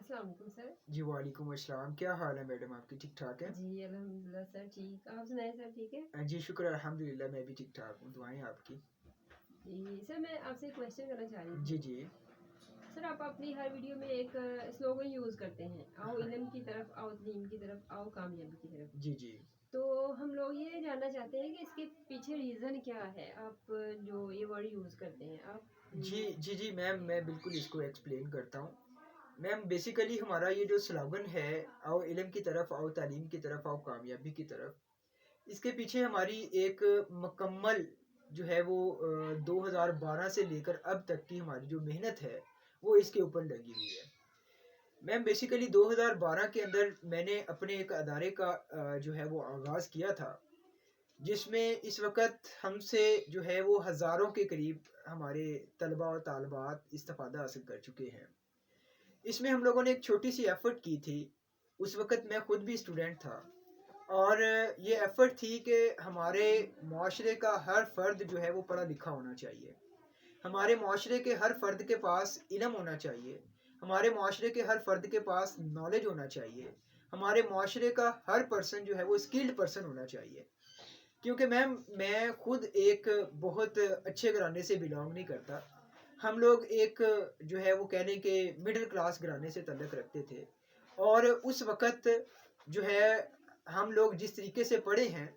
अस्सलाम वालेकुम सर। जी वालेकुम अस्सलाम। क्या हाल है मैडम आपकी, ठीक ठाक है? जी अल्हम्दुलिल्लाह सर ठीक। आप सुनाएं सर ठीक है? जी शुक्र अल्हम्दुलिल्लाह, मैं भी ठीक ठाक हूँ, दुआएं आपकी। जी सर मैं आपसे एक क्वेश्चन करना चाह रही जी थी। जी। सर आप अपनी हर वीडियो में एक स्लोगन यूज़ करते हैं, आओ हाँ। इल्म की तरफ, आओ तलीम की तरफ, आओ कामयाबी की तरफ। जी जी। तो हम लोग ये जानना चाहते हैं कि इसके पीछे रीज़न क्या है, आप जो ये वर्ड यूज़ करते हैं आप। जी जी जी मैम, मैं बिल्कुल इसको एक्सप्लेन करता हूँ। मैम बेसिकली हमारा ये जो स्लोगन है, आओ इल्म की तरफ, आओ तालीम की तरफ, आओ कामयाबी की तरफ, इसके पीछे हमारी एक मुकम्मल जो है वो 2012 से लेकर अब तक की हमारी जो मेहनत है वो इसके ऊपर लगी हुई है। मैम बेसिकली 2012 के अंदर मैंने अपने एक अदारे का जो है वो आगाज़ किया था, जिसमें इस वक्त हमसे जो है वो हज़ारों के करीब हमारे तलबा और तालबात इस्तिफ़ादा हासिल कर चुके हैं। इसमें हम लोगों ने एक छोटी सी एफ़र्ट की थी। उस वक़्त मैं ख़ुद भी स्टूडेंट था और ये एफ़र्ट थी कि हमारे मुआशरे का हर फ़र्द जो है वो पढ़ा लिखा होना चाहिए। हमारे मुआशरे के हर फ़र्द के पास इल्म होना चाहिए। हमारे मुआशरे के हर फ़र्द के पास नॉलेज होना चाहिए। हमारे मुआशरे का हर पर्सन जो है वो स्किल्ड पर्सन होना चाहिए। क्योंकि मैम मैं खुद एक बहुत अच्छे घराने से बिलोंग नहीं करता। हम लोग एक जो है वो कह लें कि मिडिल क्लास घराने से तल्लुक़ रखते थे और उस वक़्त जो है हम लोग जिस तरीके से पढ़े हैं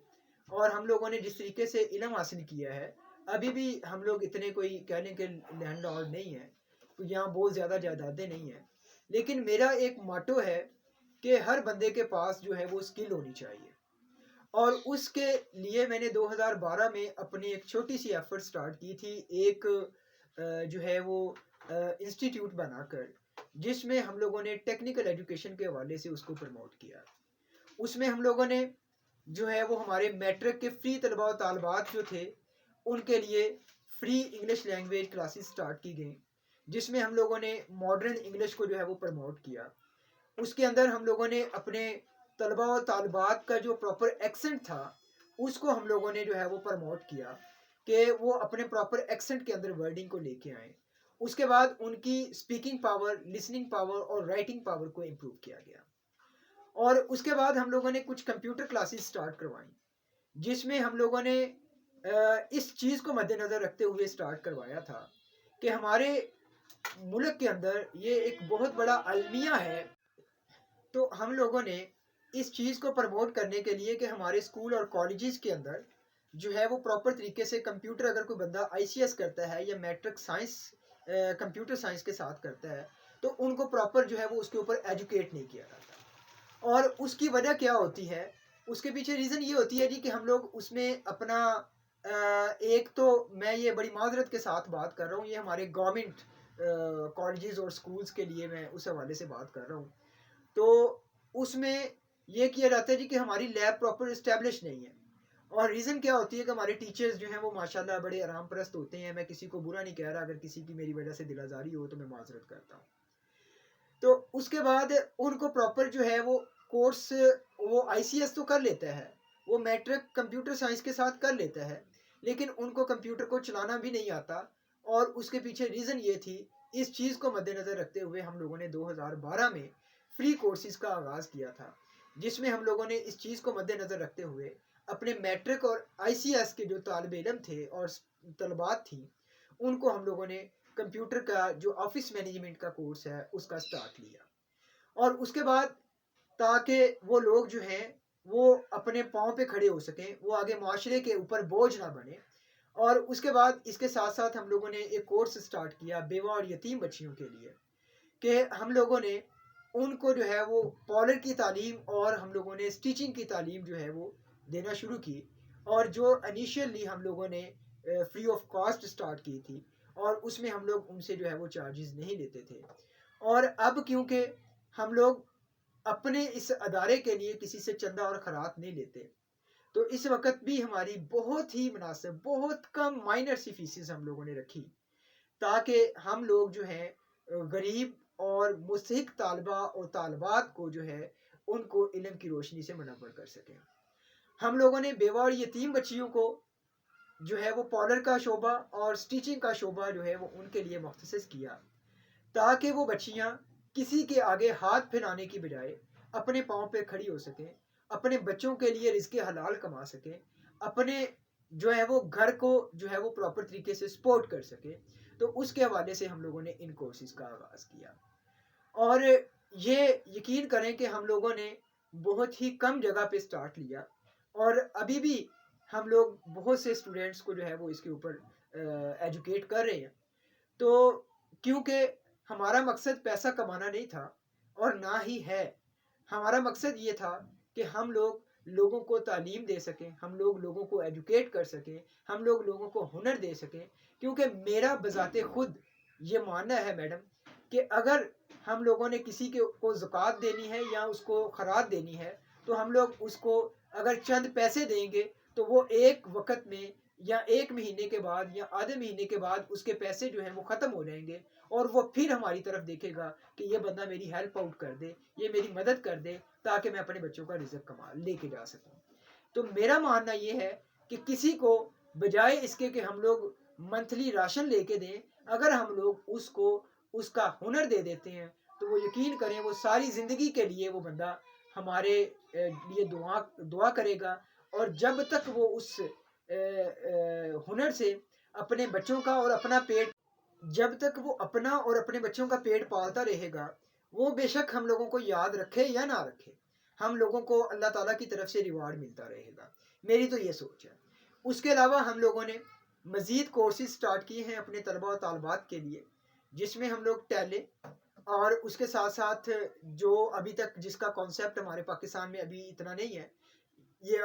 और हम लोगों ने जिस तरीके से इल्म हासिल किया है, अभी भी हम लोग इतने कोई कह लें कि लैंडलॉर्ड नहीं हैं, तो यहाँ बहुत ज़्यादा जायदादें नहीं हैं। लेकिन मेरा एक मोट्टो है कि हर बंदे के पास जो है वो स्किल होनी चाहिए और उसके लिए मैंने 2012 में अपनी एक छोटी सी एफर्ट स्टार्ट की थी, एक जो है वो इंस्टीट्यूट बनाकर, जिसमें हम लोगों ने टेक्निकल एजुकेशन के हवाले से उसको प्रमोट किया। उसमें हम लोगों ने जो है वो हमारे मैट्रिक के फ्री तलबा और तालबात जो थे उनके लिए free English language classes start की गई, जिसमें हम लोगों ने मॉडर्न इंग्लिश को जो है वो प्रमोट किया। उसके अंदर हम लोगों ने अपने तलबा और तालबात का जो प्रॉपर एक्सेंट था उसको हम लोगों ने जो है वो प्रमोट किया कि वो अपने प्रॉपर एक्सेंट के अंदर वर्डिंग को लेके आए। उसके बाद उनकी स्पीकिंग पावर, लिसनिंग पावर और राइटिंग पावर को इम्प्रूव किया गया और उसके बाद हम लोगों ने कुछ कंप्यूटर क्लासेस स्टार्ट करवाई, जिसमें हम लोगों ने इस चीज़ को मद्देनज़र रखते हुए स्टार्ट करवाया था कि हमारे मुल्क के अंदर ये एक बहुत बड़ा अलमिया है। तो हम लोगों ने इस चीज़ को प्रमोट करने के लिए कि हमारे स्कूल और कॉलेजेस के अंदर जो है वो प्रॉपर तरीके से कंप्यूटर, अगर कोई बंदा आईसीएस करता है या मैट्रिक साइंस कंप्यूटर साइंस के साथ करता है तो उनको प्रॉपर जो है वो उसके ऊपर एजुकेट नहीं किया जाता। और उसकी वजह क्या होती है, उसके पीछे रीज़न ये होती है जी कि हम लोग उसमें अपना एक तो मैं ये बड़ी माजरत के साथ बात कर रहा हूँ, ये हमारे गवर्नमेंट कॉलेजेस और स्कूल्स के लिए मैं उस हवाले से बात कर रहा हूँ। तो उसमें ये किया जाता है जी कि हमारी लैब प्रॉपर इस्टेब्लिश नहीं है और रीज़न क्या होती है कि हमारे टीचर्स जो हैं वो माशाल्लाह बड़े आराम परस्त होते हैं। मैं किसी को बुरा नहीं कह रहा, अगर किसी की मेरी वजह से दिल आज़ारी हो तो मैं माजरत करता हूँ। तो उसके बाद उनको प्रॉपर जो है वो कोर्स, वो आईसीएस तो कर लेता है, वो मैट्रिक कंप्यूटर साइंस के साथ कर लेता है, लेकिन उनको कंप्यूटर को चलाना भी नहीं आता। और उसके पीछे रीज़न ये थी, इस चीज़ को मद्देनज़र रखते हुए हम लोगों ने 2012 में फ्री कोर्सेज़ का आगाज़ किया था, जिसमें हम लोगों ने इस चीज़ को मद्देनज़र रखते हुए अपने मैट्रिक और आईसीएस के जो तालिब इल्म थे और तलबात थी उनको हम लोगों ने कंप्यूटर का जो ऑफिस मैनेजमेंट का कोर्स है उसका स्टार्ट लिया। और उसके बाद ताकि वो लोग जो हैं वो अपने पाँव पे खड़े हो सकें, वो आगे माशरे के ऊपर बोझ ना बने। और उसके बाद इसके साथ साथ हम लोगों ने एक कोर्स स्टार्ट किया बेवा और यतीम बच्चियों के लिए, कि हम लोगों ने उनको जो है वो पॉलर की तालीम और हम लोगों ने स्टिचिंग की तालीम जो है वो देना शुरू की। और जो इनिशियली हम लोगों ने फ्री ऑफ कॉस्ट स्टार्ट की थी और उसमें हम लोग उनसे जो है वो चार्जेस नहीं लेते थे। और अब क्योंकि हम लोग अपने इस अदारे के लिए किसी से चंदा और खरात नहीं लेते, तो इस वक्त भी हमारी बहुत ही मुनासिब, बहुत कम माइनर सी फीसिस हम लोगों ने रखी, ताकि हम लोग जो हैं गरीब और मुस्तहिक तालबा और तालबात को जो है उनको इल्म की रोशनी से मुनव्वर कर सकें। हम लोगों ने बेवा और यतीम बच्चियों को जो है वो पॉलर का शोबा और स्टिचिंग का शोबा जो है वो उनके लिए मुख्तसस किया, ताकि वो बच्चियाँ کسی کے آگے ہاتھ پھیلانے کی بجائے اپنے پاؤں پہ کھڑی ہو سکیں، اپنے بچوں کے لیے رزق حلال کما سکیں، اپنے جو ہے وہ گھر کو جو ہے وہ پراپر طریقے سے سپورٹ کر سکے، تو اس کے حوالے سے ہم لوگوں نے ان کورسز کا آغاز کیا. اور یہ یقین کریں کہ ہم لوگوں نے بہت ہی کم جگہ پہ سٹارٹ لیا، اور ابھی بھی ہم لوگ بہت سے اسٹوڈینٹس کو جو ہے وہ اس کے اوپر ایجوکیٹ کر رہے ہیں. تو کیونکہ ہمارا مقصد پیسہ کمانا نہیں تھا اور نہ ہی ہے، ہمارا مقصد یہ تھا کہ ہم لوگ لوگوں کو تعلیم دے سکیں، ہم لوگ لوگوں کو ایجوکیٹ کر سکیں، ہم لوگ لوگوں کو ہنر دے سکیں. کیونکہ میرا بذات خود یہ ماننا ہے میڈم کہ اگر ہم لوگوں نے کسی کو زکوٰۃ دینی ہے یا اس کو خراج دینی ہے، تو ہم لوگ اس کو اگر چند پیسے دیں گے تو وہ ایک وقت میں یا ایک مہینے کے بعد یا آدھے مہینے کے بعد اس کے پیسے جو ہیں وہ ختم ہو جائیں گے، اور وہ پھر ہماری طرف دیکھے گا کہ یہ بندہ میری ہیلپ آؤٹ کر دے، یہ میری مدد کر دے تاکہ میں اپنے بچوں کا رزق کما لے کے جا سکوں. تو میرا ماننا یہ ہے کہ کسی کو بجائے اس کے کہ ہم لوگ منتھلی راشن لے کے دیں، اگر ہم لوگ اس کو اس کا ہنر دے دیتے ہیں تو وہ یقین کریں وہ ساری زندگی کے لیے وہ بندہ ہمارے لیے دعا کرے گا. اور جب تک وہ اس ہنر سے اپنے بچوں کا اور اپنا پیٹ جب تک وہ اپنا اور اپنے بچوں کا پیٹ پالتا رہے گا، وہ بے شک ہم لوگوں کو یاد رکھے یا نہ رکھے، ہم لوگوں کو اللہ تعالیٰ کی طرف سے ریوارڈ ملتا رہے گا. میری تو یہ سوچ ہے. اس کے علاوہ ہم لوگوں نے مزید کورسز سٹارٹ کیے ہیں اپنے طلبہ و طالبات کے لیے، جس میں ہم لوگ ٹیلے اور اس کے ساتھ ساتھ جو ابھی تک جس کا کانسیپٹ ہمارے پاکستان میں ابھی اتنا نہیں ہے، یہ